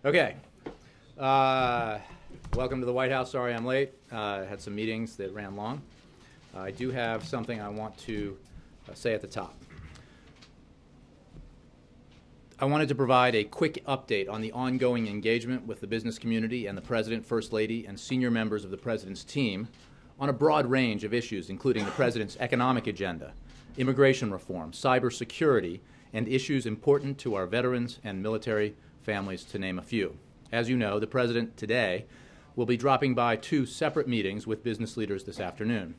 Okay. Welcome to the White House. Sorry I'm late. Had some meetings that ran long. I do have something I want to say at the top. I wanted to provide a quick update on the ongoing engagement with the business community and the President, First Lady, and senior members of the President's team on a broad range of issues, including the President's economic agenda, immigration reform, cybersecurity, and issues important to our veterans and military families, to name a few. As you know, the President today will be dropping by 2 separate meetings with business leaders this afternoon.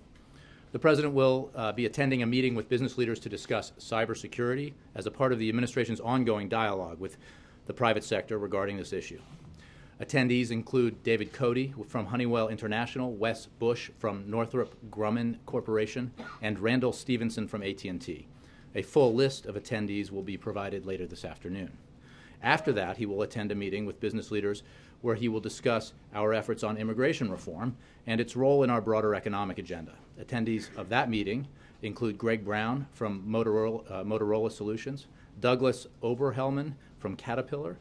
The President will be attending a meeting with business leaders to discuss cybersecurity as a part of the administration's ongoing dialogue with the private sector regarding this issue. Attendees include David Cody from Honeywell International, Wes Bush from Northrop Grumman Corporation, and Randall Stevenson from AT&T. A full list of attendees will be provided later this afternoon. After that, he will attend a meeting with business leaders where he will discuss our efforts on immigration reform and its role in our broader economic agenda. Attendees of that meeting include Greg Brown from Motorola Solutions, Douglas Oberhelman from Caterpillar,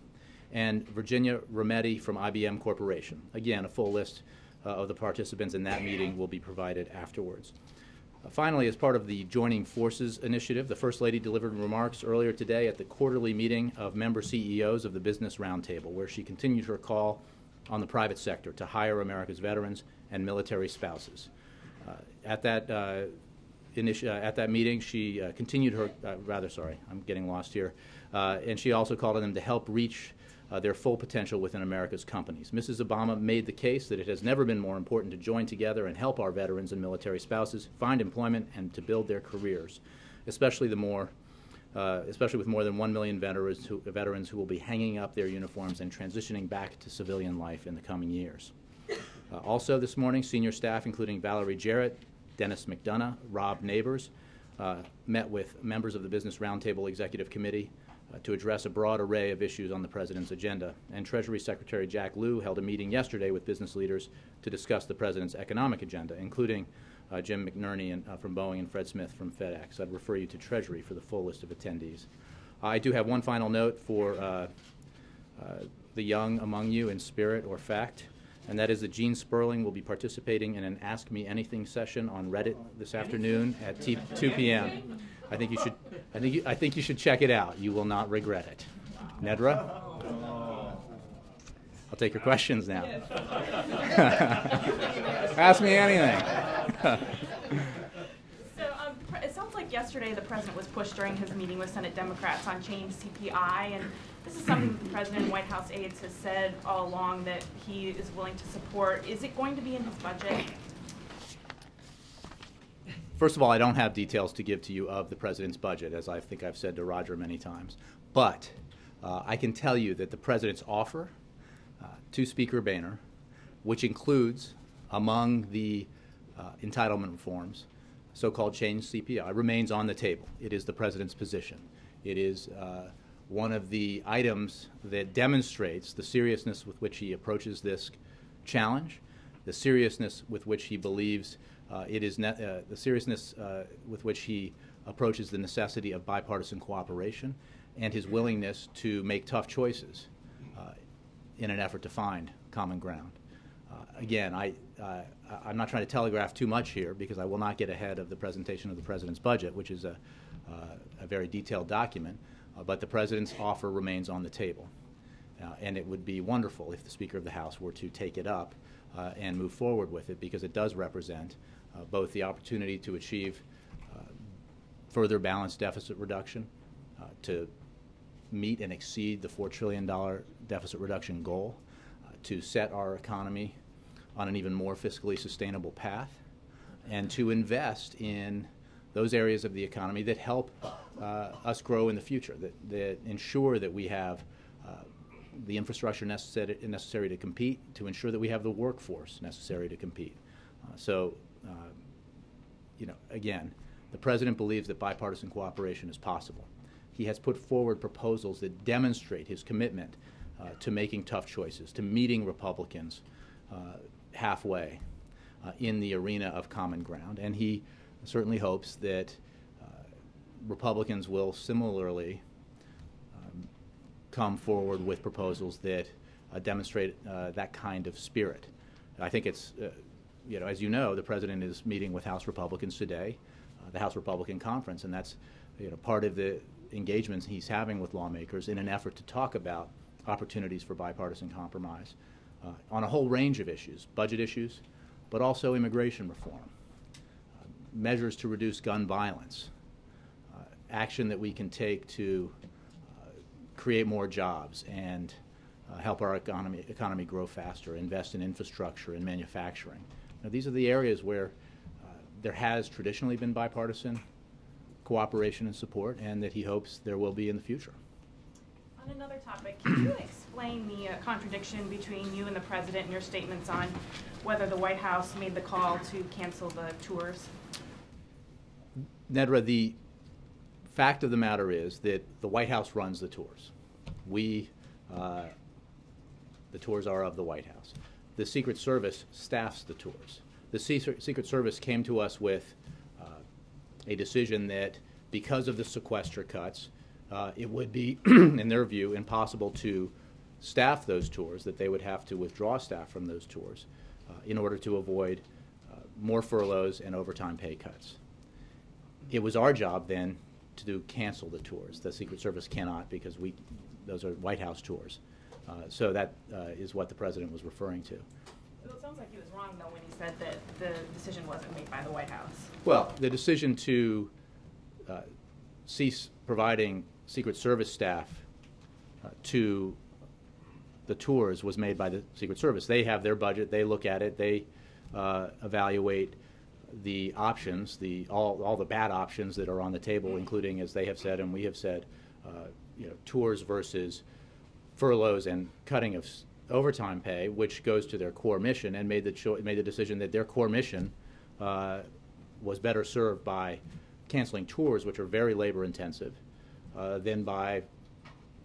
and Virginia Rometty from IBM Corporation. Again, a full list of the participants in that meeting will be provided afterwards. Finally, as part of the Joining Forces initiative, the First Lady delivered remarks earlier today at the quarterly meeting of member CEOs of the Business Roundtable, where she continued her call on the private sector to hire America's veterans and military spouses. At that meeting, she continued her, I'm getting lost here, and she also called on them to help reach their full potential within America's companies. Mrs. Obama made the case that it has never been more important to join together and help our veterans and military spouses find employment and to build their careers, especially with more than 1 million veterans who will be hanging up their uniforms and transitioning back to civilian life in the coming years. Also this morning, senior staff, including Valerie Jarrett, Dennis McDonough, Rob Neighbors, met with members of the Business Roundtable Executive Committee to address a broad array of issues on the President's agenda. And Treasury Secretary Jack Lew held a meeting yesterday with business leaders to discuss the President's economic agenda, including Jim McNerney from Boeing and Fred Smith from FedEx. I'd refer you to Treasury for the full list of attendees. I do have one final note for the young among you in spirit or fact, and that is that Gene Sperling will be participating in an Ask Me Anything session on Reddit this afternoon at 2 p.m. I think you should check it out. You will not regret it. Nedra? I'll take your questions now. Ask me anything. It sounds like yesterday the President was pushed during his meeting with Senate Democrats on change CPI, and this is something that the President and White House aides has said all along that he is willing to support. Is it going to be in his budget? First of all, I don't have details to give to you of the President's budget, as I think I've said to Roger many times. But I can tell you that the President's offer to Speaker Boehner, which includes, among the entitlement reforms, so-called change CPI, remains on the table. It is the President's position. It is one of the items that demonstrates the seriousness with which he approaches this challenge, the seriousness with which he believes the seriousness with which he approaches the necessity of bipartisan cooperation, and his willingness to make tough choices in an effort to find common ground. Again, I'm not trying to telegraph too much here because I will not get ahead of the presentation of the President's budget, which is a very detailed document, but the President's offer remains on the table. And it would be wonderful if the Speaker of the House were to take it up and move forward with it, because it does represent both the opportunity to achieve further balanced deficit reduction, to meet and exceed the $4 trillion deficit reduction goal, to set our economy on an even more fiscally sustainable path, and to invest in those areas of the economy that help us grow in the future, that ensure that we have the infrastructure necessary to compete, to ensure that we have the workforce necessary to compete. Again, the President believes that bipartisan cooperation is possible. He has put forward proposals that demonstrate his commitment to making tough choices, to meeting Republicans halfway in the arena of common ground, and he certainly hopes that Republicans will similarly come forward with proposals that demonstrate that kind of spirit. I think it's, as you know, the President is meeting with House Republicans today, the House Republican Conference, and that's part of the engagements he's having with lawmakers in an effort to talk about opportunities for bipartisan compromise on a whole range of issues, budget issues, but also immigration reform, measures to reduce gun violence, action that we can take to create more jobs and help our economy grow faster, invest in infrastructure and manufacturing. Now, these are the areas where there has traditionally been bipartisan cooperation and support, and that he hopes there will be in the future. On another topic, can you explain the contradiction between you and the President in your statements on whether the White House made the call to cancel the tours? Nedra, the fact of the matter is that the White House runs the tours. The tours are of the White House. The Secret Service staffs the tours. The Secret Service came to us with a decision that because of the sequester cuts, it would be, in their view, impossible to staff those tours, that they would have to withdraw staff from those tours in order to avoid more furloughs and overtime pay cuts. It was our job then to cancel the tours. The Secret Service cannot, because those are White House tours. So that is what the President was referring to. So it sounds like he was wrong, though, when he said that the decision wasn't made by the White House. Well, the decision to cease providing Secret Service staff to the tours was made by the Secret Service. They have their budget. They look at it. They evaluate the options, all the bad options that are on the table, including, as they have said and we have said, tours versus furloughs and cutting of overtime pay, which goes to their core mission, and made the decision that their core mission was better served by canceling tours, which are very labor intensive, than by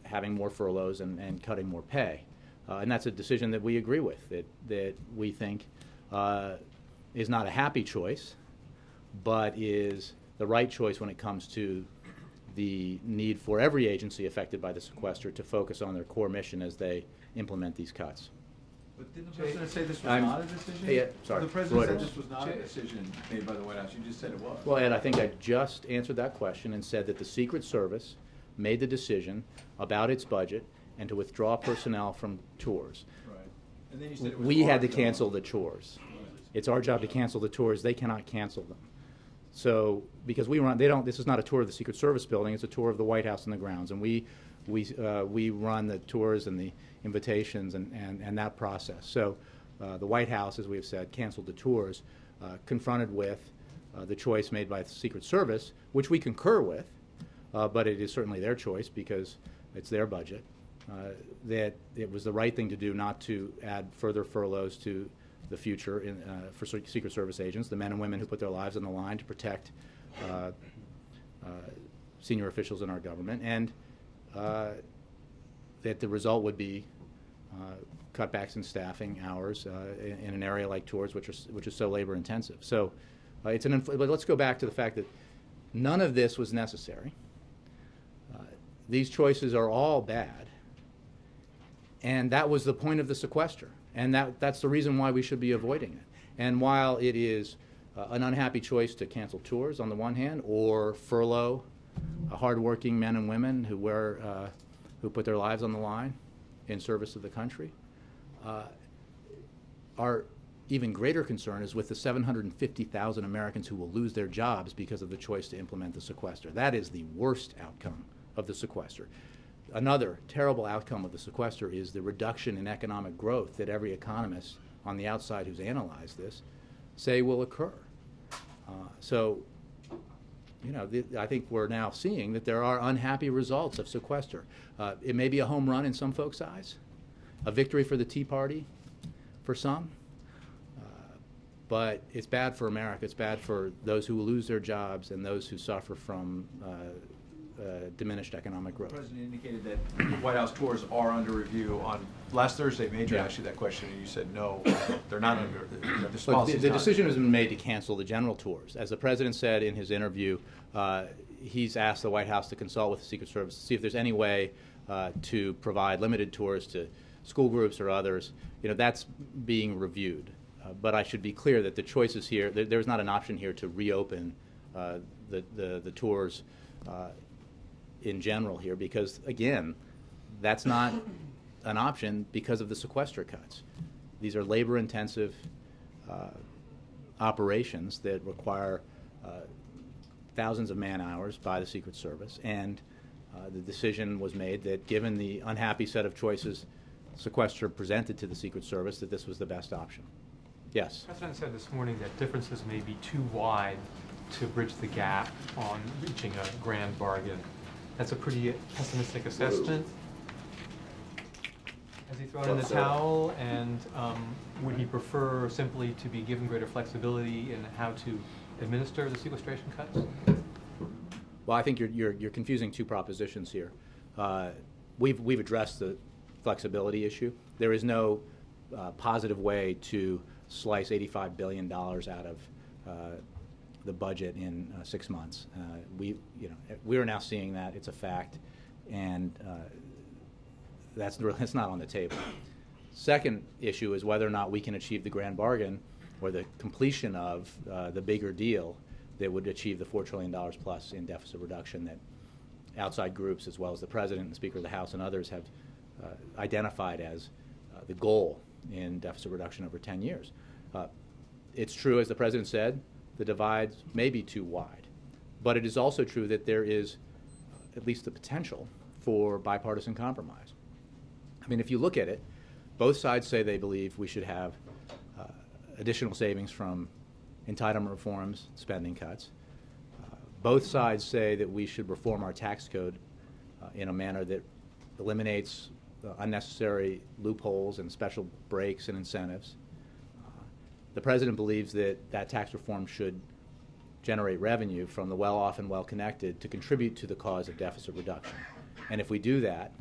having more furloughs and cutting more pay. And that's a decision that we agree with, that we think is not a happy choice, but is the right choice when it comes to the need for every agency affected by the sequester to focus on their core mission as they implement these cuts. But didn't the President say this was not a decision? Yeah, sorry. The President said Reuters. this was not a decision made by the White House. You just said it was. Well, Ed, I think I just answered that question and said that the Secret Service made the decision about its budget and to withdraw personnel from tours. Right. And then you said it was We had our to job. cancel the tours. It's our job to cancel the tours. They cannot cancel them. So, because this is not a tour of the Secret Service building, it's a tour of the White House and the grounds. And we run the tours and the invitations and that process. So the White House, as we have said, canceled the tours, confronted with the choice made by the Secret Service, which we concur with, but it is certainly their choice because it's their budget, that it was the right thing to do not to add further furloughs to the future for Secret Service agents, the men and women who put their lives on the line to protect senior officials in our government, and that the result would be cutbacks in staffing hours in an area like tours, which is so labor intensive. So but let's go back to the fact that none of this was necessary. These choices are all bad, and that was the point of the sequester. And that's the reason why we should be avoiding it. And while it is an unhappy choice to cancel tours on the one hand, or furlough hardworking men and women who put their lives on the line in service of the country, our even greater concern is with the 750,000 Americans who will lose their jobs because of the choice to implement the sequester. That is the worst outcome of the sequester. Another terrible outcome of the sequester is the reduction in economic growth that every economist on the outside who's analyzed this say will occur. I think we're now seeing that there are unhappy results of sequester. It may be a home run in some folks' eyes, a victory for the Tea Party for some, but it's bad for America. It's bad for those who lose their jobs and those who suffer from diminished economic growth. The President indicated that the White House tours are under review. On last Thursday, Major Yeah. asked you that question, and you said no, they're not under. This Look, policy the decision has been made to cancel the general tours. As the President said in his interview, he's asked the White House to consult with the Secret Service to see if there's any way to provide limited tours to school groups or others, that's being reviewed. But I should be clear that the choices here, there's not an option here to reopen the tours in general here, because, again, that's not an option because of the sequester cuts. These are labor-intensive operations that require thousands of man-hours by the Secret Service, and the decision was made that, given the unhappy set of choices sequester presented to the Secret Service, that this was the best option. Yes? The President said this morning that differences may be too wide to bridge the gap on reaching a grand bargain. That's a pretty pessimistic assessment. Has he thrown in the towel, and would he prefer simply to be given greater flexibility in how to administer the sequestration cuts? Well, I think you're confusing two propositions here. We've addressed the flexibility issue. There is no positive way to slice $85 billion out of the budget in 6 months. We are now seeing that it's a fact, and that's not on the table. Second issue is whether or not we can achieve the grand bargain or the completion of the bigger deal that would achieve the $4 trillion plus in deficit reduction that outside groups, as well as the President and Speaker of the House and others, have identified as the goal in deficit reduction over 10 years. It's true, as the President said, the divides may be too wide, but it is also true that there is at least the potential for bipartisan compromise. I mean, if you look at it, both sides say they believe we should have additional savings from entitlement reforms, spending cuts. Both sides say that we should reform our tax code in a manner that eliminates unnecessary loopholes and special breaks and incentives. The President believes that tax reform should generate revenue from the well-off and well-connected to contribute to the cause of deficit reduction. And if we do that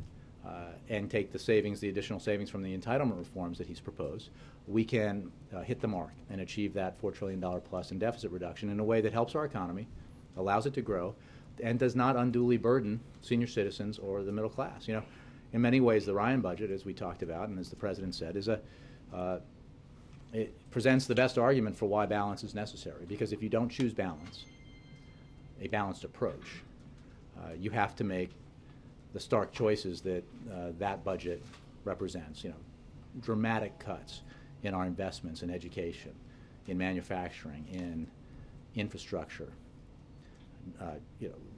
and take the additional savings from the entitlement reforms that he's proposed, we can hit the mark and achieve that $4 trillion plus in deficit reduction in a way that helps our economy, allows it to grow, and does not unduly burden senior citizens or the middle class. In many ways, the Ryan budget, as we talked about and as the President said, it presents the best argument for why balance is necessary. Because if you don't choose balance, a balanced approach, you have to make the stark choices that that budget represents. Dramatic cuts in our investments in education, in manufacturing, in infrastructure,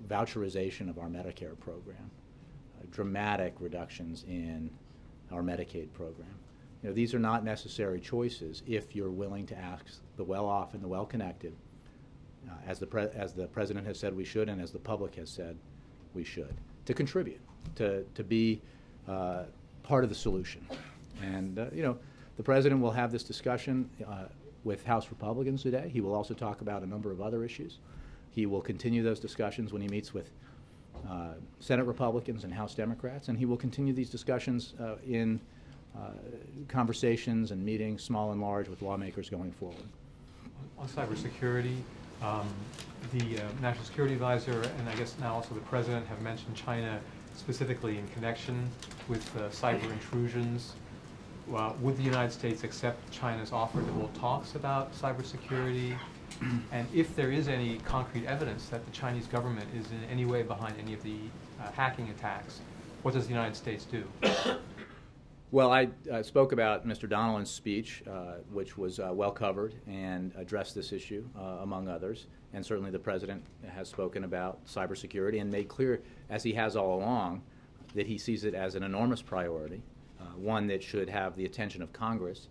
voucherization of our Medicare program, dramatic reductions in our Medicaid program. These are not necessary choices if you're willing to ask the well-off and the well-connected, as the President has said we should, and as the public has said we should, to contribute, to be part of the solution. And the President will have this discussion with House Republicans today. He will also talk about a number of other issues. He will continue those discussions when he meets with Senate Republicans and House Democrats, and he will continue these discussions in conversations and meetings, small and large, with lawmakers going forward. On cybersecurity, the National Security Advisor and I guess now also the President have mentioned China specifically in connection with cyber intrusions. Would the United States accept China's offer to hold talks about cybersecurity? And if there is any concrete evidence that the Chinese government is in any way behind any of the hacking attacks, what does the United States do? Well, I spoke about Mr. Donnellan's speech, which was well covered and addressed this issue, among others. And certainly the President has spoken about cybersecurity and made clear, as he has all along, that he sees it as an enormous priority, one that should have the attention of Congress,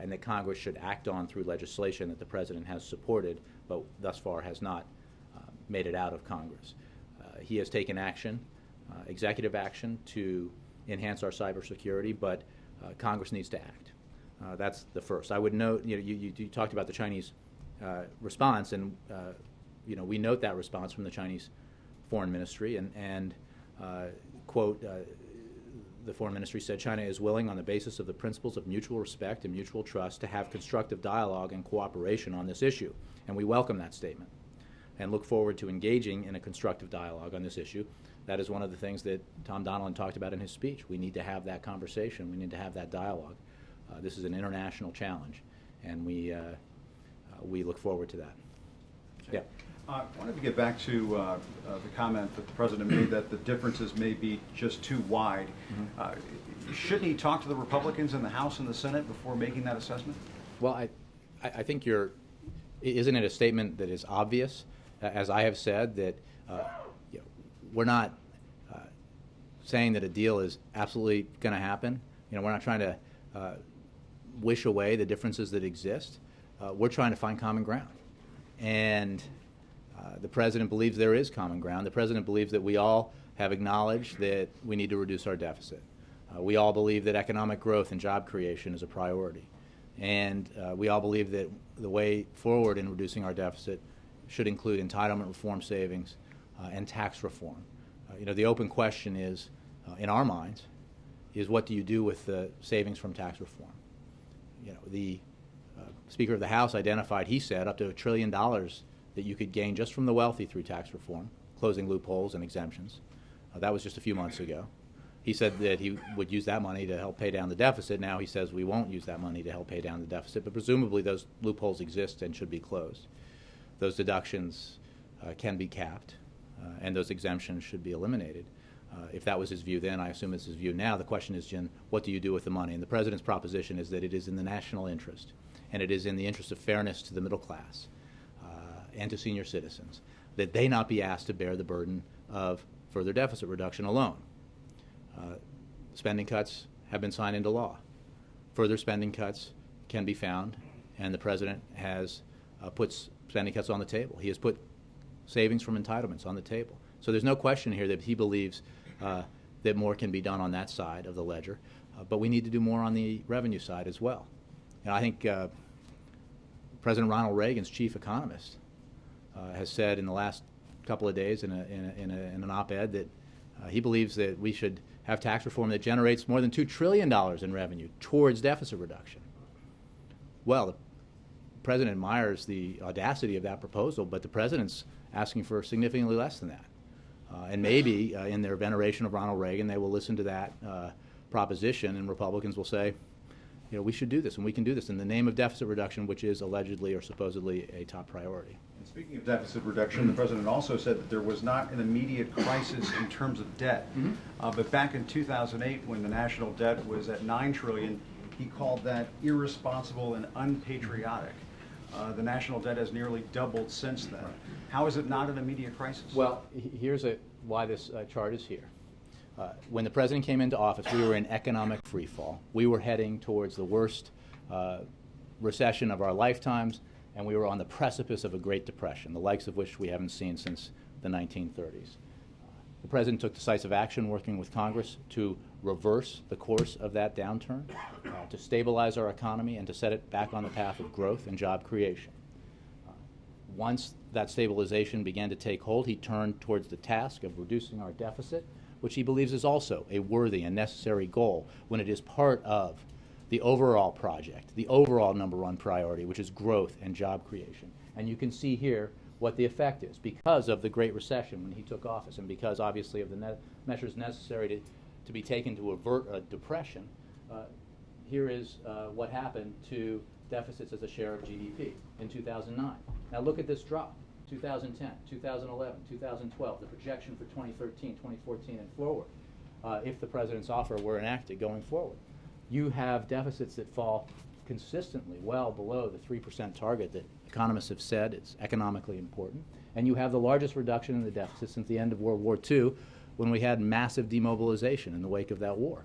and that Congress should act on through legislation that the President has supported, but thus far has not made it out of Congress. He has taken action, executive action, to enhance our cybersecurity, but Congress needs to act. That's the first. I would note, you talked about the Chinese response, and we note that response from the Chinese Foreign Ministry, and quote, the Foreign Ministry said, China is willing, on the basis of the principles of mutual respect and mutual trust, to have constructive dialogue and cooperation on this issue. And we welcome that statement and look forward to engaging in a constructive dialogue on this issue that is one of the things that Tom Donilon talked about in his speech. We need to have that conversation. We need to have that dialogue. This is an international challenge, and we look forward to that. Okay. Yeah. I wanted to get back to the comment that the President made that the differences may be just too wide. Shouldn't he talk to the Republicans in the House and the Senate before making that assessment? Well, I think isn't it a statement that is obvious, as I have said, that we're not saying that a deal is absolutely going to happen. We're not trying to wish away the differences that exist. We're trying to find common ground. And the President believes there is common ground. The President believes that we all have acknowledged that we need to reduce our deficit. We all believe that economic growth and job creation is a priority. And we all believe that the way forward in reducing our deficit should include entitlement reform savings and tax reform. The open question is, in our minds, is what do you do with the savings from tax reform? The Speaker of the House identified, he said, up to $1 trillion that you could gain just from the wealthy through tax reform, closing loopholes and exemptions. That was just a few months ago. He said that he would use that money to help pay down the deficit. Now he says we won't use that money to help pay down the deficit, but presumably those loopholes exist and should be closed. Those deductions can be capped, and those exemptions should be eliminated. If that was his view then, I assume it's his view now. The question is, Jim, what do you do with the money? And the President's proposition is that it is in the national interest, and it is in the interest of fairness to the middle class and to senior citizens, that they not be asked to bear the burden of further deficit reduction alone. Spending cuts have been signed into law. Further spending cuts can be found, and the President has put spending cuts on the table. He has put savings from entitlements on the table. So there's no question here that he believes that more can be done on that side of the ledger, but we need to do more on the revenue side as well. I think President Ronald Reagan's chief economist has said in the last couple of days in an op-ed that he believes that we should have tax reform that generates more than $2 trillion in revenue towards deficit reduction. Well, the President admires the audacity of that proposal, but the President's asking for significantly less than that. And maybe in their veneration of Ronald Reagan, they will listen to that proposition, and Republicans will say, we should do this, and we can do this in the name of deficit reduction, which is allegedly or supposedly a top priority. And speaking of deficit reduction, the President also said that there was not an immediate crisis in terms of debt. But back in 2008, when the national debt was at $9 trillion, he called that irresponsible and unpatriotic. The national debt has nearly doubled since then. How is it not an immediate crisis? Well, here's why this chart is here. When the President came into office, we were in economic freefall. We were heading towards the worst recession of our lifetimes, and we were on the precipice of a Great Depression, the likes of which we haven't seen since the 1930s. The President took decisive action working with Congress to reverse the course of that downturn, to stabilize our economy, and to set it back on the path of growth and job creation. Once that stabilization began to take hold, he turned towards the task of reducing our deficit, which he believes is also a worthy and necessary goal when it is part of the overall project, the overall #1 priority, which is growth and job creation. And you can see here what the effect is because of the Great Recession when he took office, and because obviously of the measures necessary to be taken to avert a depression. Here is what happened to deficits as a share of GDP in 2009. Now look at this drop. 2010, 2011, 2012, the projection for 2013, 2014, and forward, if the President's offer were enacted going forward. You have deficits that fall consistently well below the 3% target that economists have said is economically important, and you have the largest reduction in the deficit since the end of World War II, when we had massive demobilization in the wake of that war.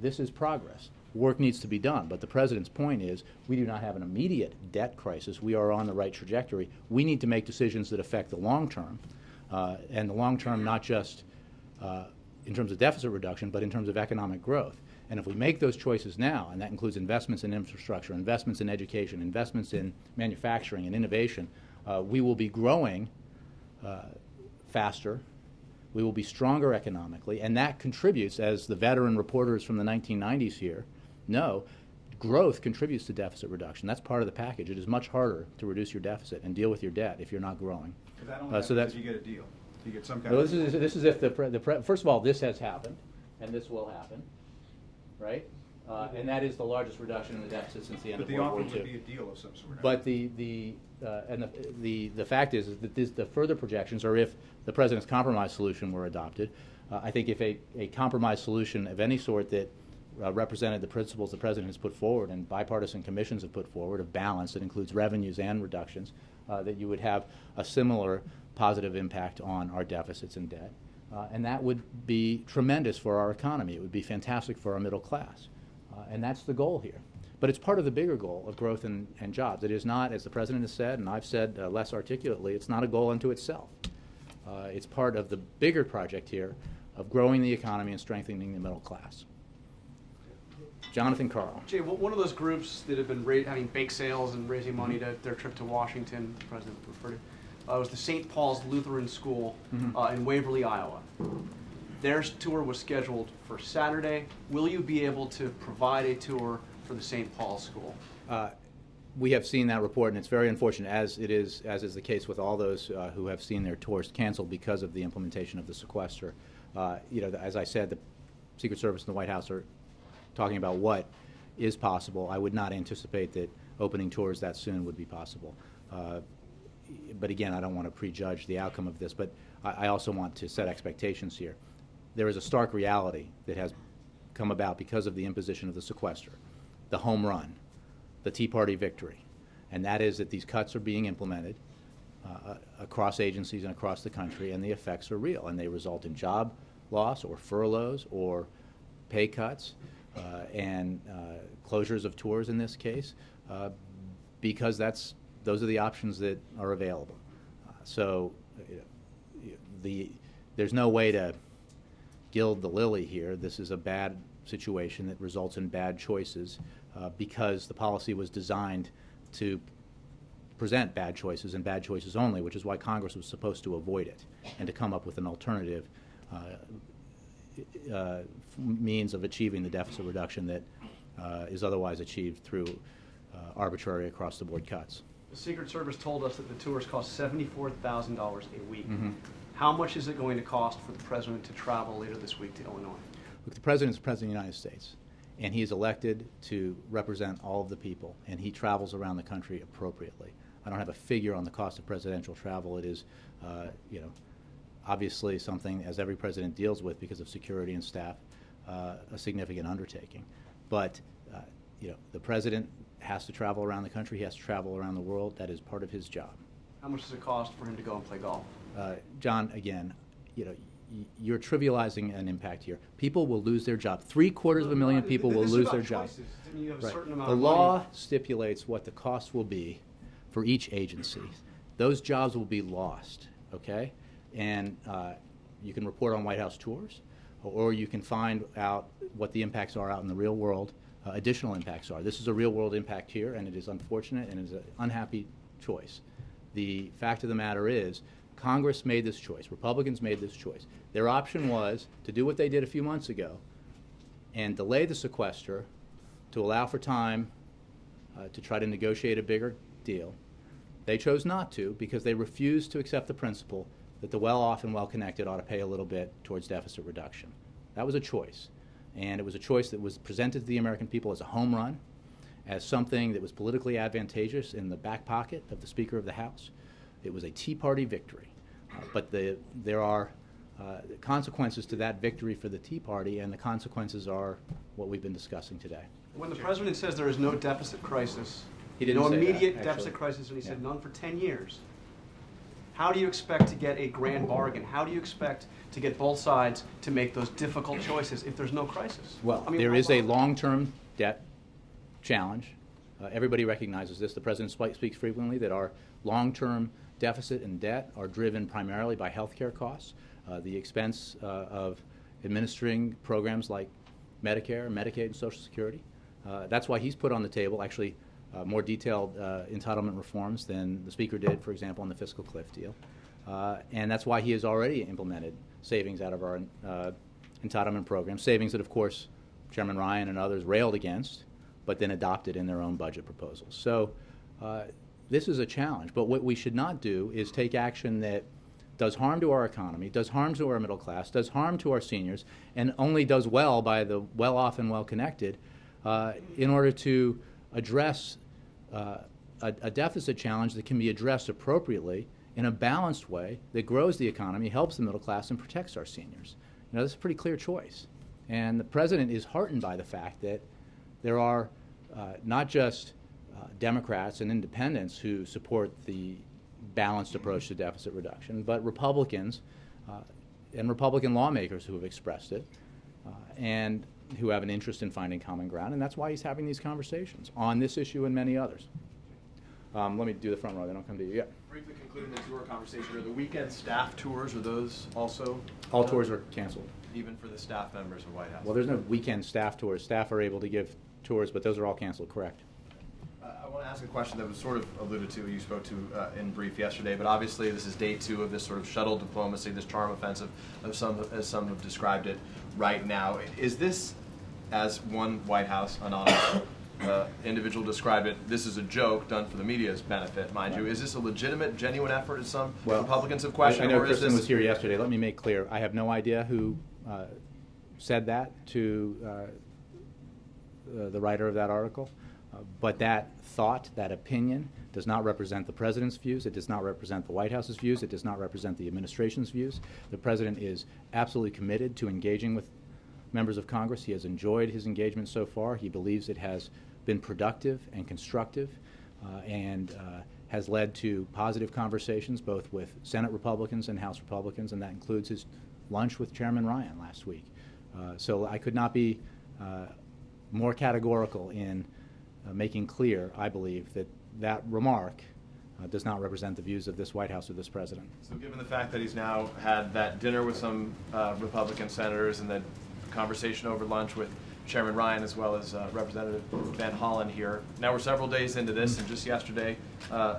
This is progress. Work needs to be done, but the President's point is we do not have an immediate debt crisis. We are on the right trajectory. We need to make decisions that affect the long term, and the long term not just in terms of deficit reduction, but in terms of economic growth. And if we make those choices now, and that includes investments in infrastructure, investments in education, investments in manufacturing and innovation, we will be growing faster. We will be stronger economically, and that contributes, as the veteran reporters from the 1990s here know, growth contributes to deficit reduction. That's part of the package. It is much harder to reduce your deficit and deal with your debt if you're not growing. But that only happens if you get a deal. Do you get some kind Well, of? this is if first of all, this has happened, and this will happen, right? And that is the largest reduction in the deficit since the end But of the World War offer would be II. a deal of some sort. But the fact is that the further projections are if the president's compromise solution were adopted. I think if a compromise solution of any sort that represented the principles the president has put forward and bipartisan commissions have put forward of balance that includes revenues and reductions, that you would have a similar positive impact on our deficits and debt. And that would be tremendous for our economy. It would be fantastic for our middle class. And that's the goal here. But it's part of the bigger goal of growth and jobs. It is not, as the president has said, and I've said less articulately, it's not a goal unto itself. It's part of the bigger project here of growing the economy and strengthening the middle class. Jonathan Carl. Jay, one of those groups that have been having bake sales and raising money to their trip to Washington, the president referred to, was the St. Paul's Lutheran School in Waverly, Iowa. Their tour was scheduled for Saturday. Will you be able to provide a tour for the St. Paul's School? We have seen that report, and it's very unfortunate, as is the case with all those who have seen their tours canceled because of the implementation of the sequester. As I said, the Secret Service and the White House are talking about what is possible. I would not anticipate that opening tours that soon would be possible. But again, I don't want to prejudge the outcome of this, but I also want to set expectations here. There is a stark reality that has come about because of the imposition of the sequester, the home run, the Tea Party victory, and that is that these cuts are being implemented across agencies and across the country, and the effects are real, and they result in job loss or furloughs or pay cuts and closures of tours in this case, because those are the options that are available. There's no way to gild the lily here. This is a bad situation that results in bad choices because the policy was designed to present bad choices and bad choices only, which is why Congress was supposed to avoid it and to come up with an alternative means of achieving the deficit reduction that is otherwise achieved through arbitrary across-the-board cuts. The Secret Service told us that the tours cost $74,000 a week. Mm-hmm. How much is it going to cost for the president to travel later this week to Illinois? Look, the president is the president of the United States, and he is elected to represent all of the people, and he travels around the country appropriately. I don't have a figure on the cost of presidential travel. It is, obviously something, as every president deals with because of security and staff, a significant undertaking. But, the president has to travel around the country. He has to travel around the world. That is part of his job. How much does it cost for him to go and play golf? John, again, you're trivializing an impact here. People will lose their job. 750,000 people will lose their job. You have a Right. certain amount The of law money. stipulates what the cost will be for each agency. Those jobs will be lost, okay? And you can report on White House tours, or you can find out what the impacts are out in the real world, additional impacts are. This is a real world impact here, and it is unfortunate and it is an unhappy choice. The fact of the matter is, Congress made this choice. Republicans made this choice. Their option was to do what they did a few months ago and delay the sequester to allow for time to try to negotiate a bigger deal. They chose not to because they refused to accept the principle that the well-off and well-connected ought to pay a little bit towards deficit reduction. That was a choice, and it was a choice that was presented to the American people as a home run, as something that was politically advantageous in the back pocket of the Speaker of the House. It was a Tea Party victory. But there are consequences to that victory for the Tea Party, and the consequences are what we've been discussing today. When the president says there is no deficit crisis, He didn't no say that, immediate actually. deficit crisis, and he said Yeah. none for 10 years, how do you expect to get a grand bargain? How do you expect to get both sides to make those difficult choices if there's no crisis? Well, I mean, there is a long-term debt challenge. Everybody recognizes this. The president speaks frequently that our long-term deficit and debt are driven primarily by health care costs, the expense of administering programs like Medicare, Medicaid, and Social Security. That's why he's put on the table, actually, more detailed entitlement reforms than the Speaker did, for example, on the fiscal cliff deal. And that's why he has already implemented savings out of our entitlement program, savings that, of course, Chairman Ryan and others railed against, but then adopted in their own budget proposals. So this is a challenge. But what we should not do is take action that does harm to our economy, does harm to our middle class, does harm to our seniors, and only does well by the well-off and well-connected in order to address a deficit challenge that can be addressed appropriately in a balanced way that grows the economy, helps the middle class, and protects our seniors. You know, this is a pretty clear choice. And the president is heartened by the fact that there are not just Democrats and independents who support the balanced approach to deficit reduction, but Republicans and Republican lawmakers who have expressed it and who have an interest in finding common ground. And that's why he's having these conversations on this issue and many others. Let me do the front row, then I'll come to you. Yeah. Briefly concluding the tour conversation, are the weekend staff tours, are those also? All tours are canceled. Even for the staff members of White House? Well, there's no weekend staff tours. Staff are able to give tours, but those are all canceled, correct? I want to ask a question that was sort of alluded to, you spoke to in brief yesterday, but obviously this is day 2 of this sort of shuttle diplomacy, this charm offensive, as some have described it right now. Is this, as one White House anonymous individual described it, this is a joke done for the media's benefit, mind you. Is this a legitimate, genuine effort, as some Republicans have questioned? I know or is Kristen this... was here yesterday. Let me make clear. I have no idea who said that to the writer of that article. But that thought, that opinion, does not represent the president's views. It does not represent the White House's views. It does not represent the administration's views. The president is absolutely committed to engaging with members of Congress. He has enjoyed his engagement so far. He believes it has been productive and constructive and has led to positive conversations both with Senate Republicans and House Republicans, and that includes his lunch with Chairman Ryan last week. So I could not be more categorical in making clear, I believe, that that remark does not represent the views of this White House or this president. So given the fact that he's now had that dinner with some Republican senators and that conversation over lunch with Chairman Ryan as well as Representative Van Hollen here, now we're several days into this, and just yesterday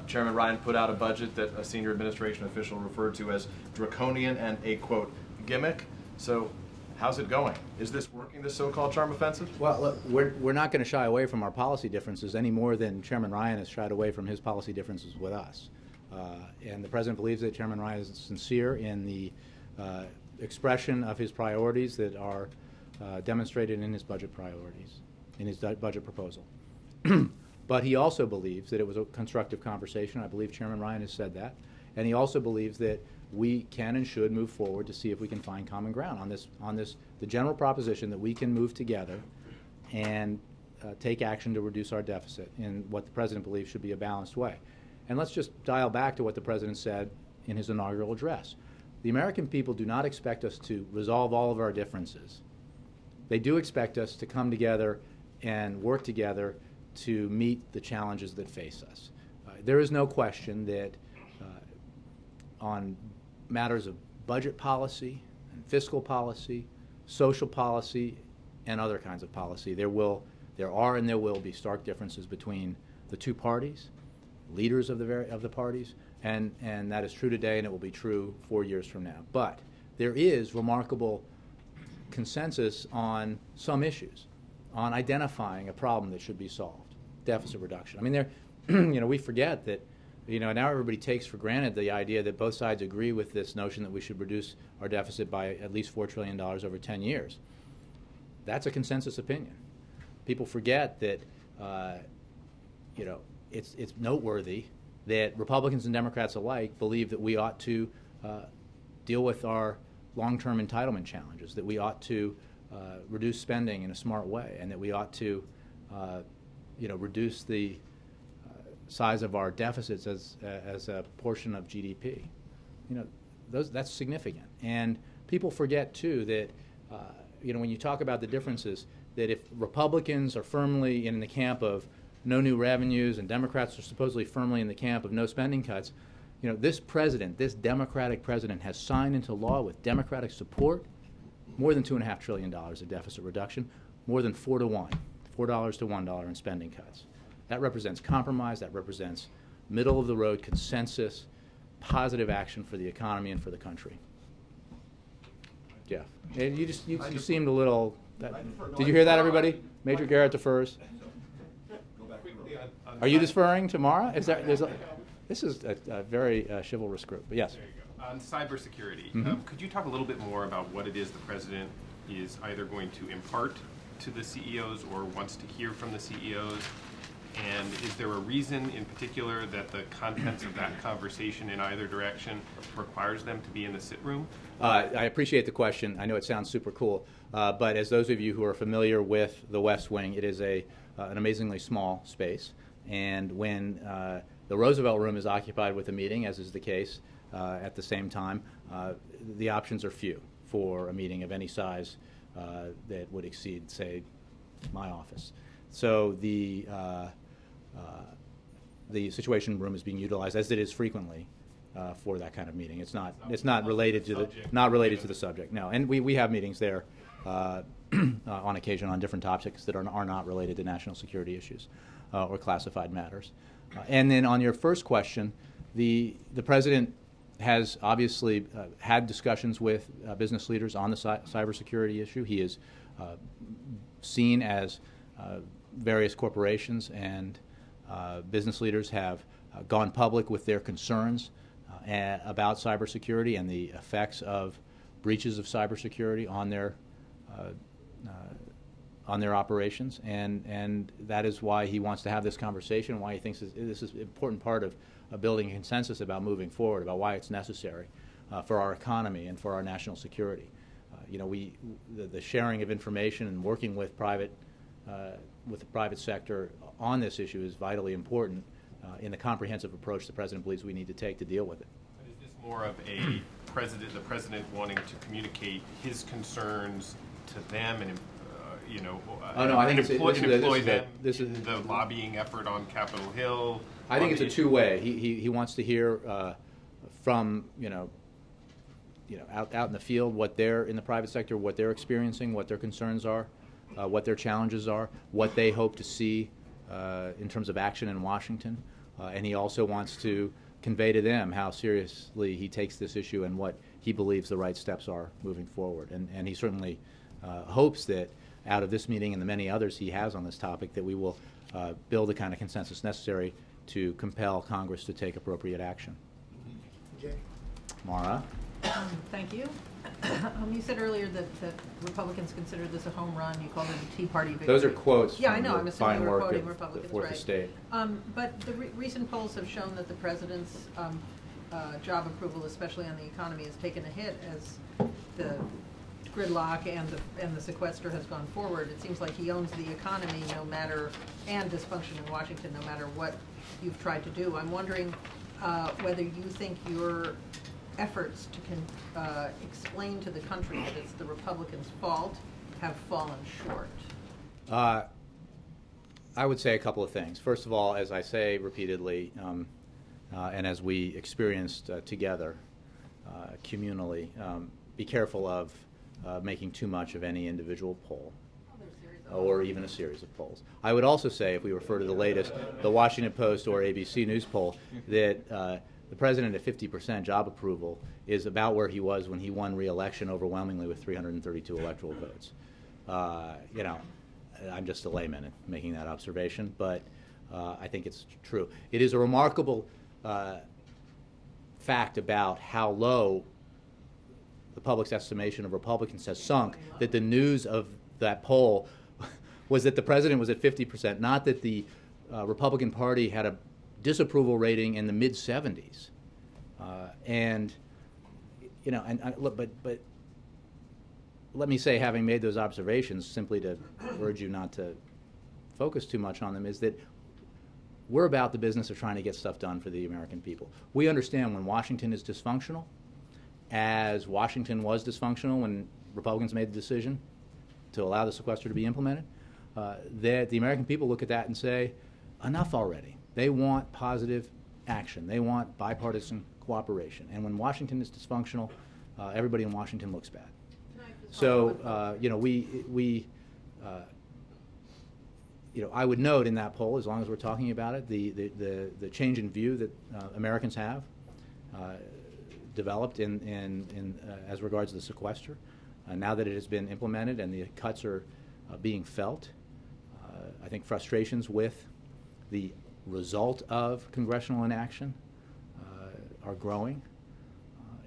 Chairman Ryan put out a budget that a senior administration official referred to as draconian and a, quote, gimmick. So how's it going? Is this working, this so-called charm offensive? Well, look, we're not going to shy away from our policy differences any more than Chairman Ryan has shied away from his policy differences with us. And the president believes that Chairman Ryan is sincere in the expression of his priorities that are demonstrated in his budget priorities, in his budget proposal. But he also believes that it was a constructive conversation. I believe Chairman Ryan has said that. And he also believes that we can and should move forward to see if we can find common ground on this, the general proposition that we can move together and take action to reduce our deficit in what the president believes should be a balanced way. And let's just dial back to what the president said in his inaugural address. The American people do not expect us to resolve all of our differences. They do expect us to come together and work together to meet the challenges that face us. There is no question that on matters of budget policy and fiscal policy, social policy, and other kinds of policy, there are and there will be stark differences between the two parties, leaders of the parties, and that is true today, and it will be true 4 years from now. But there is remarkable consensus on some issues, on identifying a problem that should be solved, deficit reduction. I mean, we forget that. Now everybody takes for granted the idea that both sides agree with this notion that we should reduce our deficit by at least $4 trillion over 10 years. That's a consensus opinion. People forget that, it's noteworthy that Republicans and Democrats alike believe that we ought to deal with our long-term entitlement challenges, that we ought to reduce spending in a smart way, and that we ought to, reduce the size of our deficits as a portion of GDP. That's significant. And people forget, too, that, when you talk about the differences, that if Republicans are firmly in the camp of no new revenues and Democrats are supposedly firmly in the camp of no spending cuts, this president, this Democratic president, has signed into law with Democratic support more than $2.5 trillion of deficit reduction, more than 4 to 1, $4 to $1 in spending cuts. That represents compromise. That represents middle-of-the-road consensus, positive action for the economy and for the country. Jeff, and you seemed a little. Did you hear that, everybody? Major Garrett defers. Are you deferring to Mara? This is a very chivalrous group. But yes. There you On cybersecurity, Mm-hmm. Could you talk a little bit more about what it is the president is either going to impart to the CEOs or wants to hear from the CEOs? And is there a reason in particular that the contents of that conversation in either direction requires them to be in the sit room? I appreciate the question. I know it sounds super cool, but as those of you who are familiar with the West Wing, it is an amazingly small space. And when the Roosevelt Room is occupied with a meeting, as is the case at the same time, the options are few for a meeting of any size that would exceed, say, my office. So the Situation Room is being utilized, as it is frequently, for that kind of meeting. It's not related to the subject. No, and we have meetings there on occasion on different topics that are not related to national security issues or classified matters. And then on your first question, the president has obviously had discussions with business leaders on the cybersecurity issue. He is seen as various corporations and business leaders have gone public with their concerns about cybersecurity and the effects of breaches of cybersecurity on their operations, and that is why he wants to have this conversation, why he thinks this is an important part of building a consensus about moving forward, about why it's necessary for our economy and for our national security. The sharing of information and working with the private sector on this issue is vitally important in the comprehensive approach the president believes we need to take to deal with it. But is this more of the president wanting to communicate his concerns to them and I think employ them this is in the lobbying effort on Capitol Hill? I think it's a two-way. He wants to hear from out in the field what they're in the private sector, what they're experiencing, what their concerns are, what their challenges are, what they hope to see in terms of action in Washington, and he also wants to convey to them how seriously he takes this issue and what he believes the right steps are moving forward. And he certainly hopes that out of this meeting and the many others he has on this topic that we will build the kind of consensus necessary to compel Congress to take appropriate action. Jay. Mara? Thank you. You said earlier that Republicans consider this a home run. You called it a Tea Party victory. Those are quotes Yeah, I from know. the I'm assuming fine you were work quoting of Republicans, the Fourth right. Estate. But the recent polls have shown that the president's job approval, especially on the economy, has taken a hit as the gridlock and the sequester has gone forward. It seems like he owns the economy and dysfunction in Washington, no matter what you've tried to do. I'm wondering whether you think your efforts to explain to the country that it's the Republicans' fault have fallen short. I would say a couple of things. First of all, as I say repeatedly, and as we experienced together communally, be careful of making too much of any individual poll or even a series of polls. I would also say, if we refer to the latest, the Washington Post or ABC News poll, that the president at 50% job approval is about where he was when he won re-election overwhelmingly with 332 electoral votes. I'm just a layman making that observation, but I think it's true. It is a remarkable fact about how low the public's estimation of Republicans has sunk, that the news of that poll was that the president was at 50%, not that the Republican Party had a disapproval rating in the mid-70s. But let me say, having made those observations, simply to urge you not to focus too much on them, is that we're about the business of trying to get stuff done for the American people. We understand when Washington is dysfunctional, as Washington was dysfunctional when Republicans made the decision to allow the sequester to be implemented, that the American people look at that and say, enough already. They want positive action. They want bipartisan cooperation. And when Washington is dysfunctional, everybody in Washington looks bad. So, I would note in that poll, as long as we're talking about it, the change in view that Americans have developed as regards to the sequester. Now that it has been implemented and the cuts are being felt, I think frustrations with the result of congressional inaction are growing.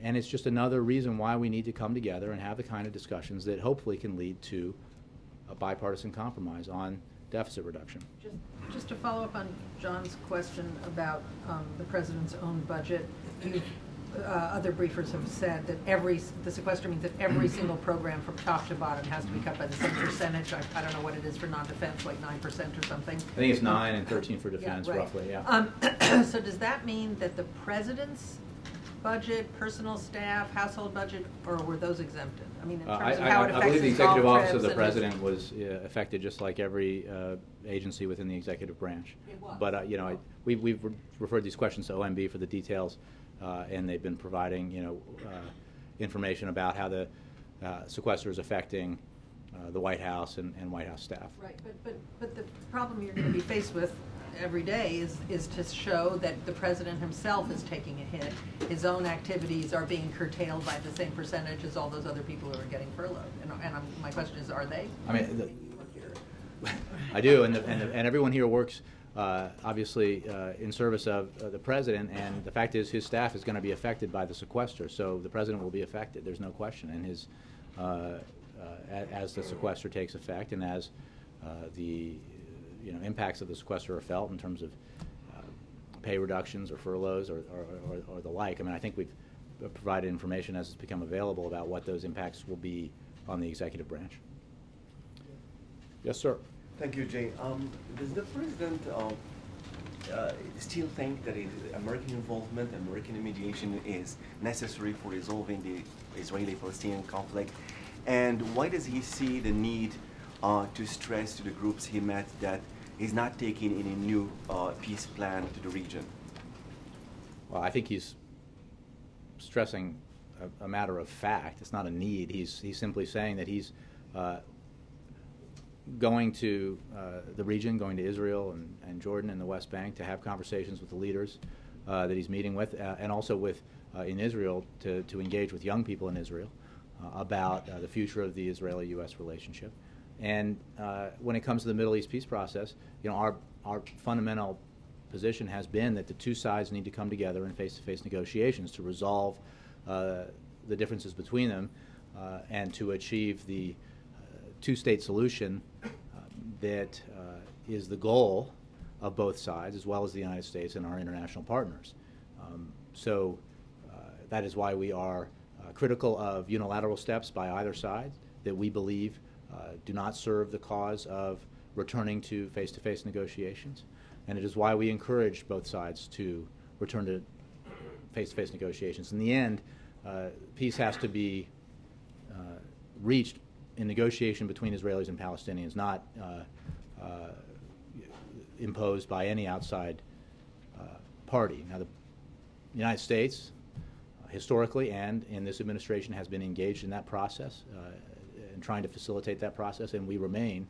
And it's just another reason why we need to come together and have the kind of discussions that hopefully can lead to a bipartisan compromise on deficit reduction. Just to follow up on John's question about the president's own budget, other briefers have said that the sequester means that every single program from top to bottom has to be cut by the same percentage. I don't know what it is for non-defense, like 9% or something. I think it's 9 and 13 for defense, Yeah, right. roughly, yeah. So does that mean that the president's budget, personal staff, household budget, or were those exempted? I mean, in terms of how it I affects believe the his golf executive office of trips the and president was affected just like every agency within the executive branch. It was. But, you know, we've referred these questions to OMB for the details, and they've been providing, you know, information about how the sequester is affecting the White House and White House staff. Right, but the problem you're going to be faced with every day is to show that the president himself is taking a hit. His own activities are being curtailed by the same percentage as all those other people who are getting furloughed. And my question is, are they? I mean, I do, and everyone here works obviously in service of the president, and the fact is his staff is going to be affected by the sequester, so the president will be affected, there's no question, and his as the sequester takes effect and as the impacts of the sequester are felt in terms of pay reductions or furloughs or the like. I mean, I think we've provided information as it's become available about what those impacts will be on the executive branch. Yes, sir. Thank you, Jay. Does the president still think that American involvement, American mediation is necessary for resolving the Israeli-Palestinian conflict? And why does he see the need to stress to the groups he met that he's not taking any new peace plan to the region? Well, I think he's stressing a matter of fact. It's not a need. He's simply saying that he's going to the region, going to Israel and Jordan and the West Bank to have conversations with the leaders that he's meeting with, and also with in Israel to engage with young people in Israel about the future of the Israeli-U.S. relationship. And when it comes to the Middle East peace process, you know, our fundamental position has been that the two sides need to come together in face-to-face negotiations to resolve the differences between them and to achieve the two-state solution that is the goal of both sides, as well as the United States and our international partners. So that is why we are critical of unilateral steps by either side that we believe do not serve the cause of returning to face-to-face negotiations. And it is why we encourage both sides to return to face-to-face negotiations. In the end, peace has to be reached in negotiation between Israelis and Palestinians, not imposed by any outside party. Now, the United States, historically and in this administration, has been engaged in that process and trying to facilitate that process, and we remain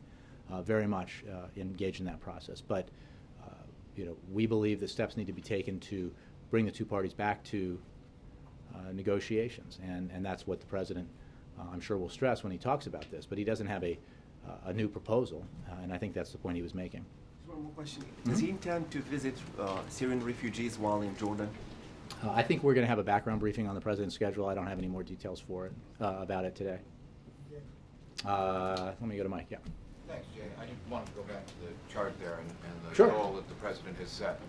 very much engaged in that process. But you know, we believe that steps need to be taken to bring the two parties back to negotiations, and that's what the president, I'm sure, will stress when he talks about this. But he doesn't have a new proposal, and I think that's the point he was making. Just one more question. Does he intend to visit Syrian refugees while in Jordan? I think we're going to have a background briefing on the president's schedule. I don't have any more details for it about it today. Let me go to Mike. Yeah. Thanks, Jay. I just wanted to go back to the chart there and the Sure. goal that the president has set.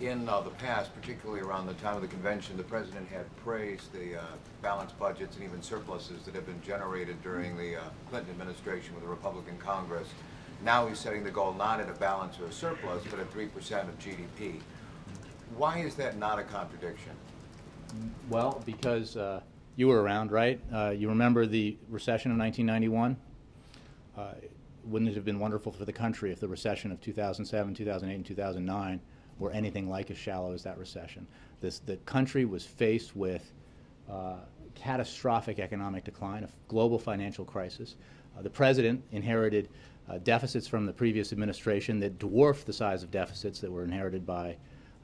In the past, particularly around the time of the convention, the president had praised the balanced budgets and even surpluses that have been generated during the Clinton administration with the Republican Congress. Now he's setting the goal not at a balance or a surplus, but at 3% of GDP. Why is that not a contradiction? Well, because you were around, right? You remember the recession of 1991? Wouldn't it have been wonderful for the country if the recession of 2007, 2008, and 2009 were anything like as shallow as that recession? The country was faced with catastrophic economic decline, a global financial crisis. The president inherited deficits from the previous administration that dwarfed the size of deficits that were inherited by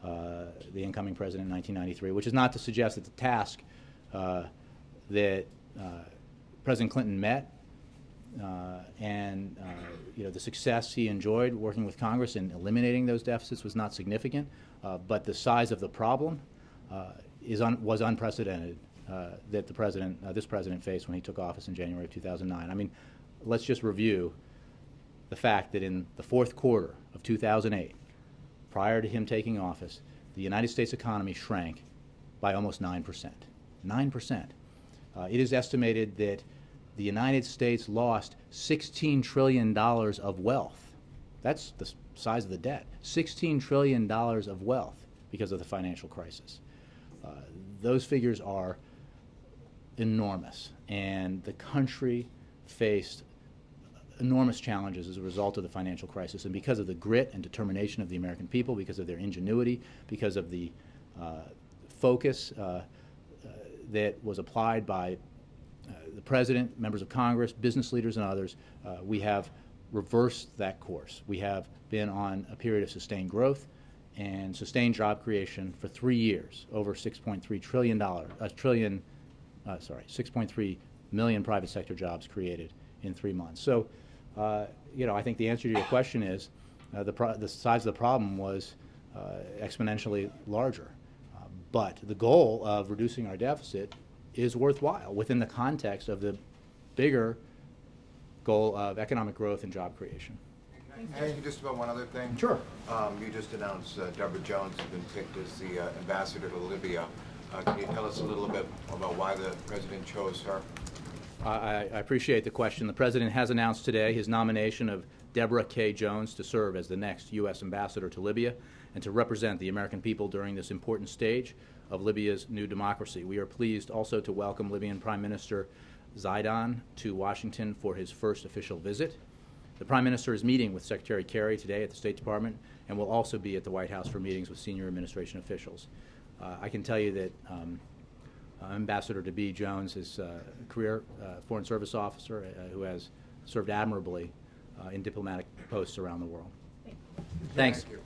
the incoming president in 1993, which is not to suggest that the task that President Clinton met and you know, the success he enjoyed working with Congress in eliminating those deficits was not significant, but the size of the problem was unprecedented that this president faced when he took office in January of 2009. I mean, let's just review the fact that in the fourth quarter of 2008, prior to him taking office, the United States economy shrank by almost 9%. 9%. It is estimated that the United States lost $16 trillion of wealth. That's the size of the debt. $16 trillion of wealth because of the financial crisis. Those figures are enormous, and the country faced enormous challenges as a result of the financial crisis. And because of the grit and determination of the American people, because of their ingenuity, because of the focus that was applied by the President, members of Congress, business leaders, and others, we have reversed that course. We have been on a period of sustained growth and sustained job creation for 3 years, over $6.3 million private sector jobs created in 3 months. So, I think the answer to your question is the size of the problem was exponentially larger. But the goal of reducing our deficit is worthwhile within the context of the bigger goal of economic growth and job creation. Can I ask you just about one other thing? Sure. You just announced Deborah Jones has been picked as the ambassador to Libya. Can you tell us a little bit about why the president chose her? I appreciate the question. The President has announced today his nomination of Deborah K. Jones to serve as the next U.S. ambassador to Libya and to represent the American people during this important stage of Libya's new democracy. We are pleased also to welcome Libyan Prime Minister Zaidan to Washington for his first official visit. The Prime Minister is meeting with Secretary Kerry today at the State Department and will also be at the White House for meetings with senior administration officials. I can tell you that Ambassador DeB Jones is a career Foreign Service officer who has served admirably in diplomatic posts around the world. Thanks. Thank you.